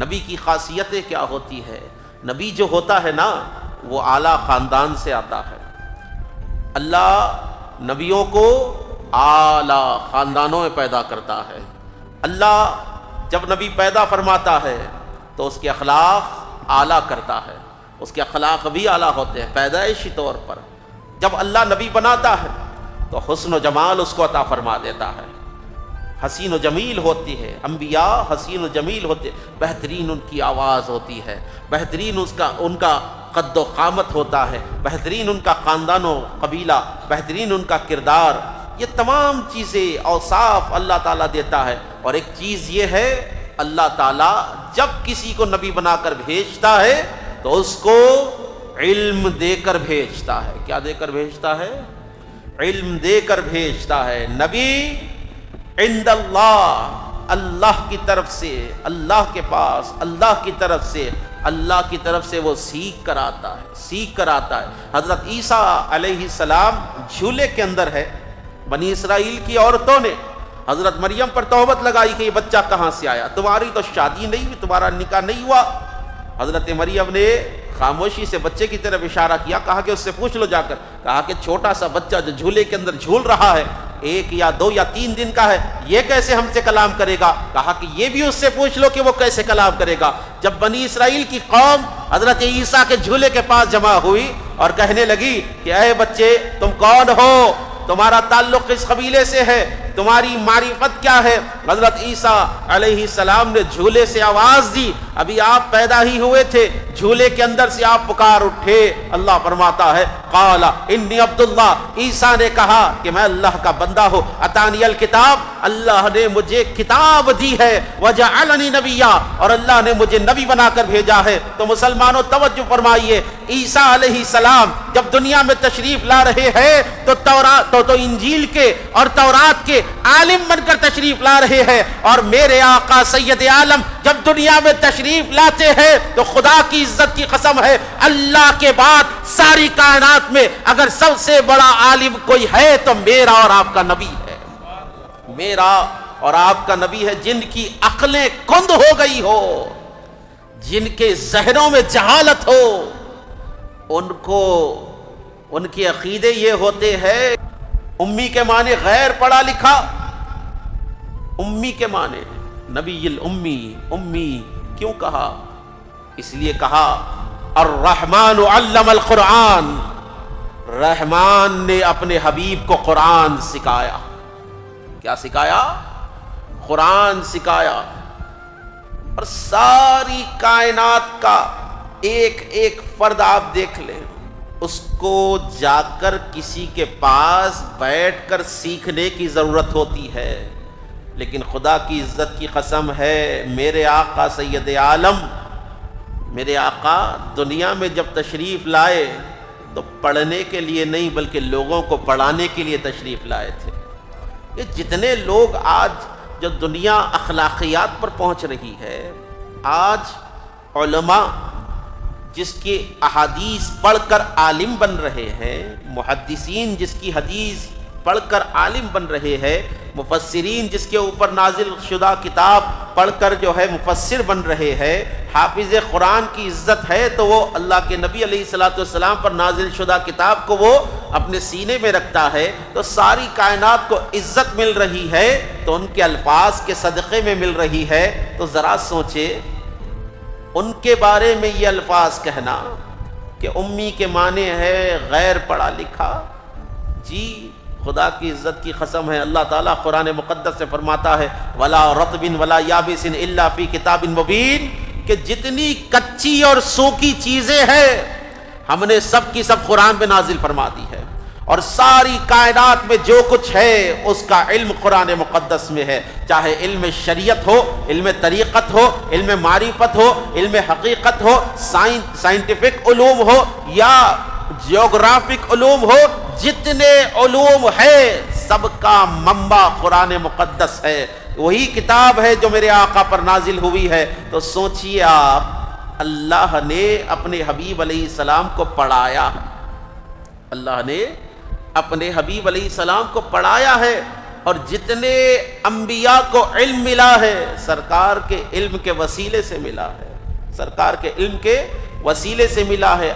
نبی کی خاصیتیں کیا ہوتی ہے؟ نبی جو ہوتا ہے نا وہ اعلیٰ خاندان سے آتا ہے۔ اللہ نبیوں کو اعلیٰ خاندانوں میں پیدا کرتا ہے۔ اللہ جب نبی پیدا فرماتا ہے تو اس کے اخلاق اعلیٰ کرتا ہے، اس کے اخلاق بھی اعلیٰ ہوتے ہیں پیدائشی طور پر۔ جب اللہ نبی بناتا ہے تو حسن و جمال اس کو عطا فرما دیتا ہے، حسین و جمیل ہوتی ہے، انبیاء حسین و جمیل ہوتے، بہترین ان کی آواز ہوتی ہے، بہترین ان کا قد و قامت ہوتا ہے، بہترین ان کا خاندان و قبیلہ، بہترین ان کا کردار، یہ تمام چیزیں اوصاف اللہ تعالیٰ دیتا ہے۔ اور ایک چیز یہ ہے، اللہ تعالیٰ جب کسی کو نبی بنا کر بھیجتا ہے تو اس کو علم دے کر بھیجتا ہے۔ کیا دے کر بھیجتا ہے؟ علم دے کر بھیجتا ہے۔ نبی عند اللہ، اللہ کی طرف سے، اللہ کے پاس، اللہ کی طرف سے وہ سیکھ کر آتا ہے۔ حضرت عیسیٰ علیہ السلام جھولے کے اندر ہے۔ بنی اسرائیل کی عورتوں نے حضرت مریم پر تہمت لگائی کہ یہ بچہ کہاں سے آیا، تمہاری تو شادی نہیں ہوئی، تمہارا نکاح نہیں ہوا۔ حضرت مریم نے خاموشی سے بچے کی طرف اشارہ کیا، کہا کہ اس سے پوچھ لو جا کر، کہا کہ چھوٹا سا بچہ جو جھولے کے اندر جھول رہا ہے، 1 یا 2 یا 3 دن کا ہے، یہ کیسے ہم سے کلام کرے گا؟ کہا کہ یہ بھی اس سے پوچھ لو کہ وہ کیسے کلام کرے گا۔ جب بنی اسرائیل کی قوم حضرت عیسیٰ کے جھولے کے پاس جمع ہوئی اور کہنے لگی کہ اے بچے تم کون ہو، تمہارا تعلق کس قبیلے سے ہے، تمہاری معرفت کیا ہے؟ حضرت عیسیٰ علیہ السلام نے جھولے سے آواز دی، ابھی آپ پیدا ہی ہوئے تھے، جھولے کے اندر سے آپ پکار اٹھے۔ اللہ فرماتا ہے قال انی عبداللہ، عیسیٰ نے کہا کہ میں اللہ کا بندہ ہوں، اتانی الکتاب، اللہ نے مجھے کتاب دی ہے، وجعلنی نبیا، اور اللہ نے مجھے نبی بنا کر بھیجا ہے۔ تو مسلمانوں توجہ فرمائیے، عیسیٰ علیہ السلام جب دنیا میں تشریف لا رہے ہیں تو انجیل کے اور تورات کے عالم بن کر تشریف لا رہے ہیں، اور میرے آقا سید عالم جب دنیا میں تشریف لاتے ہیں تو خدا کی عزت کی قسم ہے، اللہ کے بعد ساری کائنات میں اگر سب سے بڑا عالم کوئی ہے تو میرا اور آپ کا نبی ہے، میرا اور آپ کا نبی ہے۔ جن کی عقلیں کند ہو گئی ہو، جن کے ذہنوں میں جہالت ہو، ان کے عقیدے یہ ہوتے ہیں، امی کے معنی غیر پڑھا لکھا، امی کے معنی نبی الامی، امی کیوں کہا؟ اس لیے کہا الرحمن علم القرآن، رحمان نے اپنے حبیب کو قرآن سکھایا۔ کیا سکھایا؟ قرآن سکھایا۔ اور ساری کائنات کا ایک ایک فرد آپ دیکھ لیں، اس کو جا کر کسی کے پاس بیٹھ کر سیکھنے کی ضرورت ہوتی ہے، لیکن خدا کی عزت کی قسم ہے، میرے آقا سید عالم، میرے آقا دنیا میں جب تشریف لائے تو پڑھنے کے لیے نہیں بلکہ لوگوں کو پڑھانے کے لیے تشریف لائے تھے۔ یہ جتنے لوگ آج جو دنیا اخلاقیات پر پہنچ رہی ہے، آج علماء جس کی احادیث پڑھ کر عالم بن رہے ہیں، محدثین جس کی حدیث پڑھ کر عالم بن رہے ہیں، مفسرین جس کے اوپر نازل شدہ کتاب پڑھ کر جو ہے مفسر بن رہے ہیں، حافظ قرآن کی عزت ہے تو وہ اللہ کے نبی علیہ الصلوۃ والسلام پر نازل شدہ کتاب کو وہ اپنے سینے میں رکھتا ہے، تو ساری کائنات کو عزت مل رہی ہے تو ان کے الفاظ کے صدقے میں مل رہی ہے۔ تو ذرا سوچے، ان کے بارے میں یہ الفاظ کہنا کہ امی کے معنی ہے غیر پڑھا لکھا، جی خدا کی عزت کی قسم ہے، اللہ تعالیٰ قرآن مقدس سے فرماتا ہے وَلَا رَطْبٍ وَلَا يَابِسٍ إِلَّا فِي كِتَابٍ مُبِينٍ، کہ جتنی کچی اور سوکھی چیزیں ہیں ہم نے سب کی سب قرآن میں نازل فرما دی ہے، اور ساری کائنات میں جو کچھ ہے اس کا علم قرآن مقدس میں ہے، چاہے علم شریعت ہو، علم طریقت ہو، علم معرفت ہو، علم حقیقت ہو، سائنٹیفک علوم ہو یا جیوگرافک علوم ہو، جتنے علوم ہے سب کا منبع قرآن مقدس ہے، وہی کتاب ہے جو میرے آقا پر نازل ہوئی ہے۔ تو سوچئے آپ، اللہ نے اپنے حبیب علیہ السلام کو پڑھایا، اللہ نے اپنے حبیب علیہ السلام کو پڑھایا ہے، اور جتنے انبیاء کو علم ملا ہے سرکار کے علم کے وسیلے سے ملا ہے، سرکار کے علم کے وسیلے سے ملا ہے۔